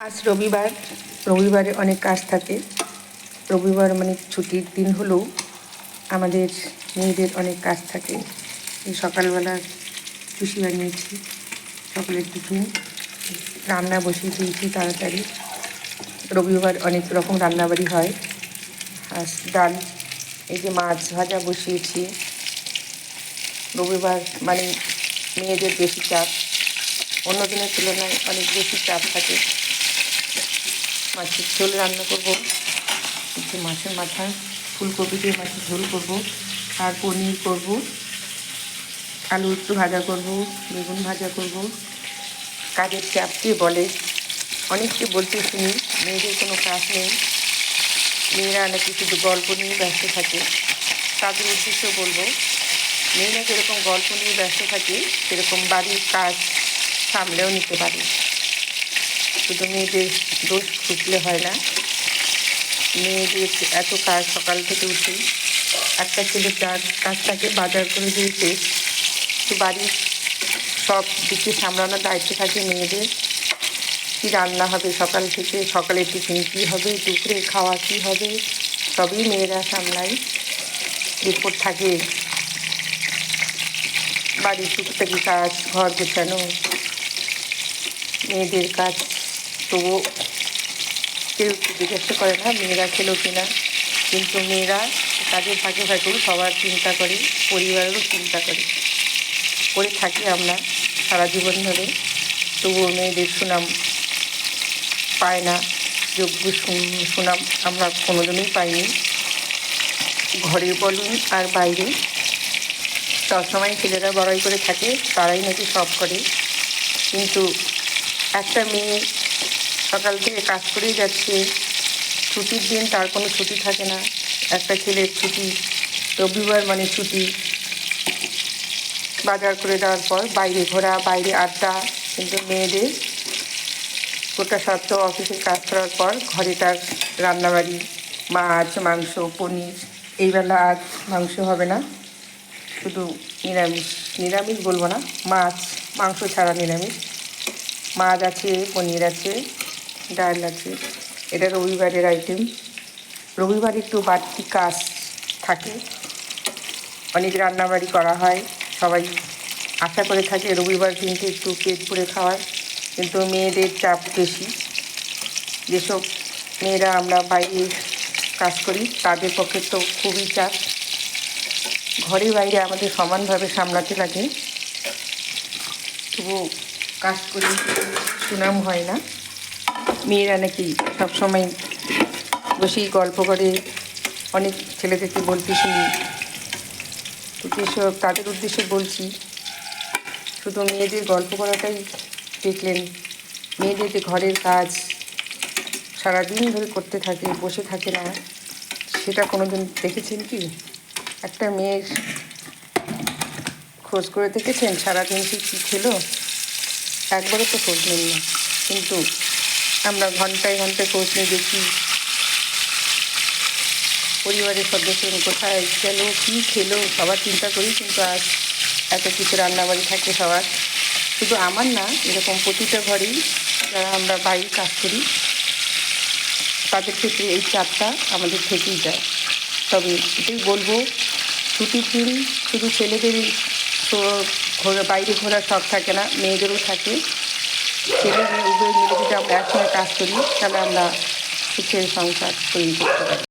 আজ রবিবার। রবিবারে অনেক কাজ থাকে। রবিবার মানে ছুটির দিন হলেও আমাদের মেয়েদের অনেক কাজ থাকে। এই সকালবেলা খুশি বানিয়েছি, সকালের টিফিন রান্না বসিয়ে দিয়েছি তাড়াতাড়ি। রবিবার অনেক রকম রান্নাবাড়ি হয়। আর ডাল, এই যে মাছ ভাজা বসিয়েছি। রবিবার মানে মেয়েদের বেশি চাপ, অন্য দিনের তুলনায় অনেক বেশি চাপ থাকে। মাছের ঝোল রান্না করবো, একটু মাছের মাথা ফুলকপি দিয়ে মাছের ঝোল করবো, আর পনির করবো, আলু একটু ভাজা করবো, বেগুন ভাজা করবো। কাজের চাপ কে বলে, অনেককে বলতে শুনি মেয়েদের কোনো কাজ নেই, মেয়েরা নাকি শুধু গল্প নিয়ে ব্যস্ত থাকে। তাদের উদ্দেশ্য বলবো, মেয়েরা যেরকম গল্প নিয়ে ব্যস্ত থাকে সেরকম বাড়ির কাজ সামলেও নিতে পারে। শুধু মেয়েদের দোষ খুঁজলে হয় না। মেয়েদের এত কাজ, সকাল থেকে উঠে একটা ছেলে তার কাজটাকে বাজার করে দিয়েছে, তো বাড়ির সব দিকে সামলানোর দায়িত্ব থাকে মেয়েদের। কী রান্না হবে সকাল থেকে, সকালের টিফিন কী হবে, দুপুরে খাওয়া কী হবে, সবই মেয়েরা সামলায়। এরপর থাকে বাড়ির টুকটাকি কাজ, ঘর গোছানো, মেয়েদের কাজ। তবুও কেউ জিজ্ঞাসা করে না মেয়েরা খেলো কিনা, কিন্তু মেয়েরা কাজের ফাঁকে ফাঁকেও সবার চিন্তা করে, পরিবারেরও চিন্তা করে থাকি আমরা সারা জীবন ধরে। তবুও মেয়েদের সুনাম পায় না, যোগ্য সুনাম আমরা কোনোদিনই পাইনি। ঘরে বলুন আর বাইরে সবসময় ছেলেরা বড়াই করে থাকে, তারাই নাকি সব করে। কিন্তু একটা মেয়ে সকাল থেকে কাজ করেই যাচ্ছে, ছুটির দিন তার কোনো ছুটি থাকে না। একটা ছেলের ছুটি রবিবার মানে ছুটি, বাজার করে দেওয়ার পর বাইরে ঘোরা, বাইরে আড্ডা। কিন্তু মেয়েদের গোটা সপ্তাহ অফিসের কাজ করার পর ঘরে তার রান্নাবাড়ি, মাছ মাংস পনির। এইবেলা আজ মাংস হবে না, শুধু নিরামিষ। নিরামিষ বলবো না, মাছ মাংস ছাড়া নিরামিষ। মাছ আছে, পনির আছে, ডাল আছে। এটা রবিবারের আইটেম। রবিবার একটু বাড়তি কাজ থাকে, অনেক রান্নাবাড়ি করা হয়। সবাই আশা করে থাকে রবিবার দিনকে একটু পেট ভরে খাওয়ার, কিন্তু মেয়েদের চাপ বেশি। যেসব মেয়েরা আমরা বাইরে কাজ করি তাদের পক্ষে তো খুবই চাপ। ঘরে বাইরে আমাদের সমানভাবে সামলাতে লাগে, তবু কাজ করি সুনাম হয় না। মেয়েরা নাকি সবসময় বসেই গল্প করে, অনেক ছেলেদেরকে বলতে শুনি। তো যেসব তাদের উদ্দেশ্যে বলছি, শুধু মেয়েদের গল্প করাটাই দেখলেন। মেয়েদের যে ঘরের কাজ সারাদিন ধরে করতে থাকে, বসে থাকে না, সেটা কোনোদিন দেখেছেন কি? একটা মেয়ের খোঁজ করে দেখেছেন সারাদিন সে কী খেলো? একবারও তো খোঁজ নেন না। কিন্তু আমরা ঘন্টায় ঘন্টায় খোঁজ নিয়ে দেখি পরিবারের সদস্যরা কোথায় গেল, কী খেলো, সবার চিন্তা করি। কিন্তু আজ এত কিছু রান্নাবাড়ি থাকে সবার, শুধু আমার না, এরকম প্রতিটা ঘরেই যারা আমরা বাইরে কাজ করি তাদের ক্ষেত্রে এই চাপটা আমাদের থেকেই যায়। তবে এটাই বলবো, ছুটির দিন শুধু ছেলেদেরই বাইরে ঘোরার শখ থাকে না, মেয়েদেরও থাকে। ছেলে মেয়ে উভয় মিলে যদি আমরা একসঙ্গে কাজ করি, তাহলে আমরা সুখের সংসার তৈরি করতে পারি।